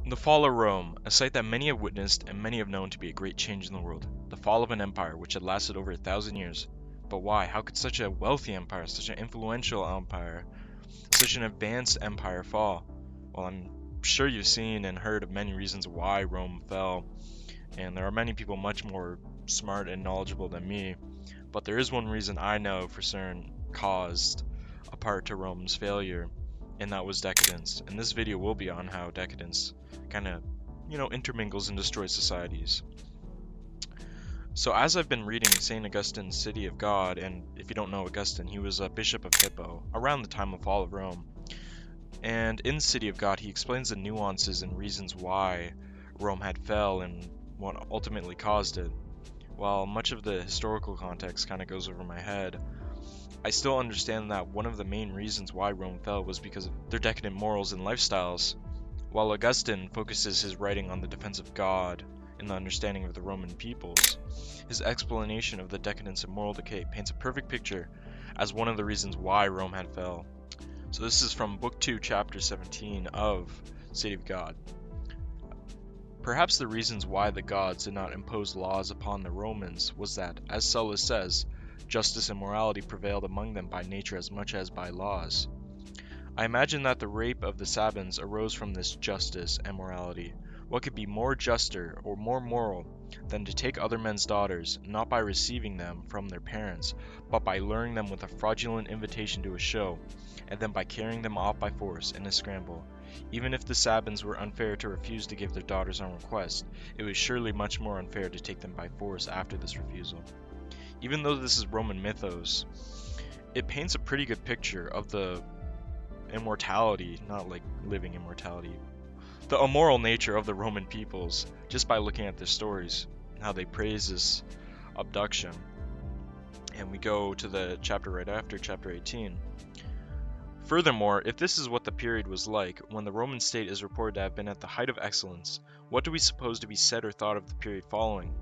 The fall of Rome, a sight that many have witnessed and many have known to be a great change in the world. The fall of an empire which had lasted over 1,000 years. But why? How could such a wealthy empire, such an influential empire, such an advanced empire fall? Well, I'm sure you've seen and heard of many reasons why Rome fell, and there are many people much more smart and knowledgeable than me, but there is one reason I know for certain caused a part to Rome's failure, and that was decadence. And this video will be on how decadence kind of, intermingles and destroys societies. So as I've been reading St. Augustine's City of God, and if you don't know Augustine, he was a bishop of Hippo around the time of fall of Rome. And in City of God, he explains the nuances and reasons why Rome had fell and what ultimately caused it. While much of the historical context kind of goes over my head, I still understand that one of the main reasons why Rome fell was because of their decadent morals and lifestyles. While Augustine focuses his writing on the defense of God and the understanding of the Roman peoples, his explanation of the decadence and moral decay paints a perfect picture as one of the reasons why Rome had fell. So this is from Book 2, Chapter 17 of City of God. Perhaps the reasons why the gods did not impose laws upon the Romans was that, as Sulla says, justice and morality prevailed among them by nature as much as by laws. I imagine that the rape of the Sabines arose from this justice and morality. What could be more juster or more moral than to take other men's daughters, not by receiving them from their parents, but by luring them with a fraudulent invitation to a show, and then by carrying them off by force in a scramble? Even if the Sabines were unfair to refuse to give their daughters on request, it was surely much more unfair to take them by force after this refusal. Even though this is Roman mythos, it paints a pretty good picture of the immortality, not like living immortality, the immoral nature of the Roman peoples, just by looking at their stories, how they praise this abduction. And we go to the chapter right after, chapter 18. Furthermore, if this is what the period was like, when the Roman state is reported to have been at the height of excellence, what do we suppose to be said or thought of the period following?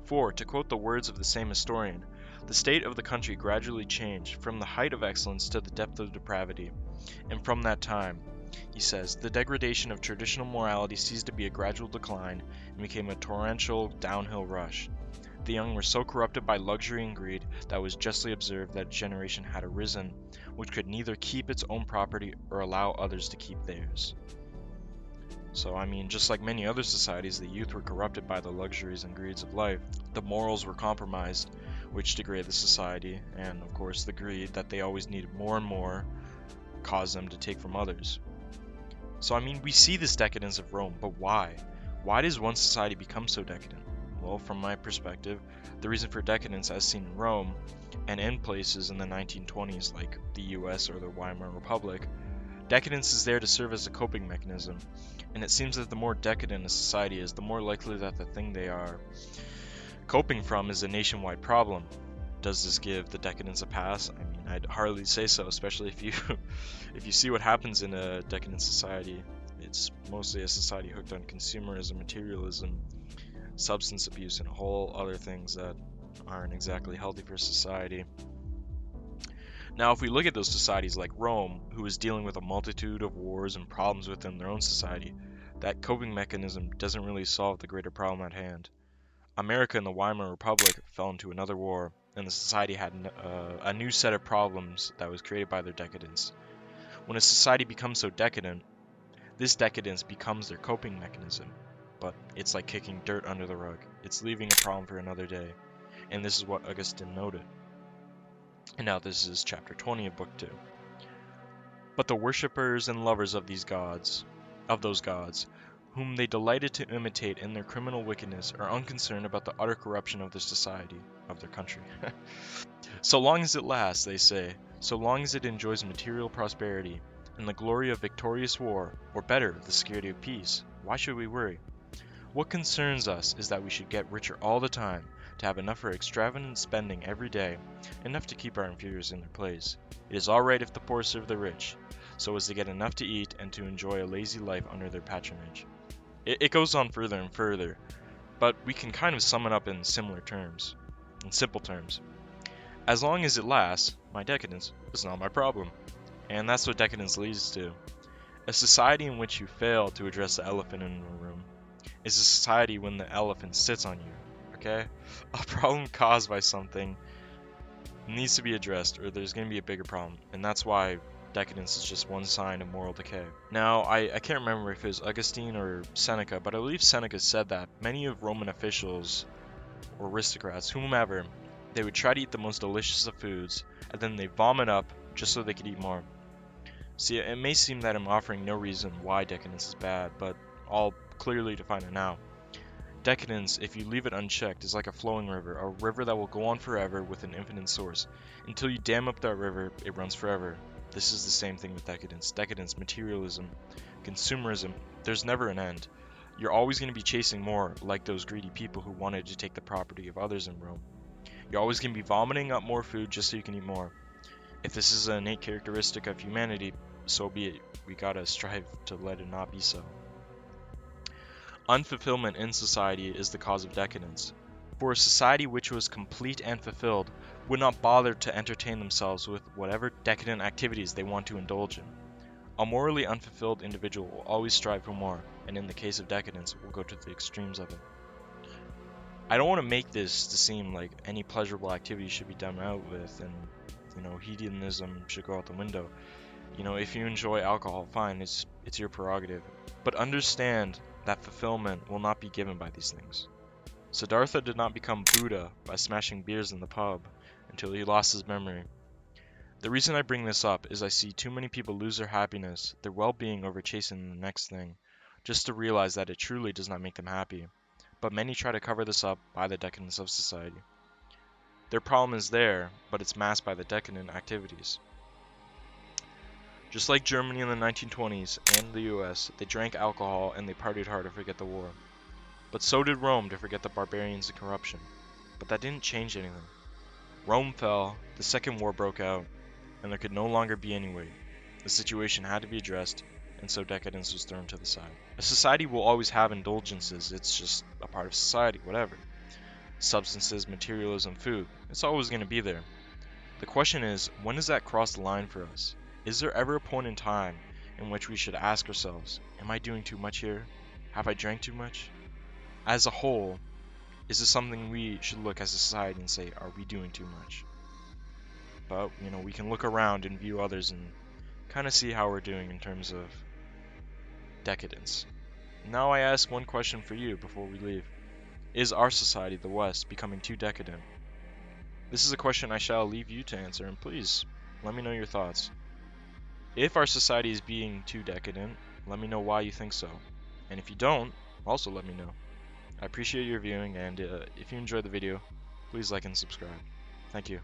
For, to quote the words of the same historian, the state of the country gradually changed from the height of excellence to the depth of depravity, and from that time, he says, the degradation of traditional morality ceased to be a gradual decline and became a torrential downhill rush. The young were so corrupted by luxury and greed that it was justly observed that a generation had arisen which could neither keep its own property or allow others to keep theirs. So, just like many other societies, the youth were corrupted by the luxuries and greeds of life. The morals were compromised, which degraded the society, and of course the greed that they always needed more and more caused them to take from others. So, we see this decadence of Rome, but why? Why does one society become so decadent? Well, from my perspective, the reason for decadence as seen in Rome, and in places in the 1920s like the US or the Weimar Republic, decadence is there to serve as a coping mechanism, and it seems that the more decadent a society is, the more likely that the thing they are coping from is a nationwide problem. Does this give the decadence a pass? I'd hardly say so, especially if you see what happens in a decadent society. It's mostly a society hooked on consumerism, materialism, substance abuse, and a whole other things that aren't exactly healthy for society. Now, if we look at those societies like Rome, who is dealing with a multitude of wars and problems within their own society, that coping mechanism doesn't really solve the greater problem at hand. America and the Weimar Republic fell into another war, and the society had a new set of problems that was created by their decadence. When a society becomes so decadent, this decadence becomes their coping mechanism. But it's like kicking dirt under the rug. It's leaving a problem for another day. And this is what Augustine noted. And now this is chapter 20 of book 2. But the worshippers and lovers of those gods, whom they delighted to imitate in their criminal wickedness, are unconcerned about the utter corruption of their society, of their country. So long as it lasts, they say, so long as it enjoys material prosperity, and the glory of victorious war, or better, the security of peace, why should we worry? What concerns us is that we should get richer all the time, to have enough for extravagant spending every day, enough to keep our inferiors in their place. It is all right if the poor serve the rich, so as to get enough to eat and to enjoy a lazy life under their patronage. It goes on further and further, but we can kind of sum it up in simple terms. As long as it lasts, my decadence is not my problem. And that's what decadence leads to. A society in which you fail to address the elephant in the room is a society when the elephant sits on you, okay? A problem caused by something needs to be addressed or there's going to be a bigger problem, and that's why decadence is just one sign of moral decay. Now, I can't remember if it was Augustine or Seneca, but I believe Seneca said that many of Roman officials or aristocrats, whomever, they would try to eat the most delicious of foods, and then they vomit up just so they could eat more. See, it may seem that I'm offering no reason why decadence is bad, but I'll clearly define it now. Decadence, if you leave it unchecked, is like a flowing river, a river that will go on forever with an infinite source. Until you dam up that river, it runs forever. This is the same thing with decadence. Decadence, materialism, consumerism, there's never an end. You're always going to be chasing more, like those greedy people who wanted to take the property of others in Rome. You're always going to be vomiting up more food just so you can eat more. If this is an innate characteristic of humanity, so be it. We gotta strive to let it not be so. Unfulfillment in society is the cause of decadence. For a society which was complete and fulfilled would not bother to entertain themselves with whatever decadent activities they want to indulge in. A morally unfulfilled individual will always strive for more, and in the case of decadence, will go to the extremes of it. I don't want to make this to seem like any pleasurable activity should be done out with, and hedonism should go out the window. If you enjoy alcohol, fine, it's your prerogative. But understand that fulfillment will not be given by these things. Siddhartha did not become Buddha by smashing beers in the pub until he lost his memory. The reason I bring this up is I see too many people lose their happiness, their well-being over chasing the next thing, just to realize that it truly does not make them happy. But many try to cover this up by the decadence of society. Their problem is there, but it's masked by the decadent activities. Just like Germany in the 1920s and the US, they drank alcohol and they partied hard to forget the war. But so did Rome to forget the barbarians and corruption. But that didn't change anything. Rome fell, the Second War broke out, and there could no longer be any wait. The situation had to be addressed, and so decadence was thrown to the side. A society will always have indulgences, it's just a part of society, whatever. Substances, materialism, food, it's always going to be there. The question is, when does that cross the line for us? Is there ever a point in time in which we should ask ourselves, am I doing too much here? Have I drank too much? As a whole, is this something we should look as a society and say, are we doing too much? But, we can look around and view others and kind of see how we're doing in terms of decadence. Now I ask one question for you before we leave. Is our society, the West, becoming too decadent? This is a question I shall leave you to answer, and please, let me know your thoughts. If our society is being too decadent, let me know why you think so. And if you don't, also let me know. I appreciate your viewing, and if you enjoyed the video, please like and subscribe. Thank you.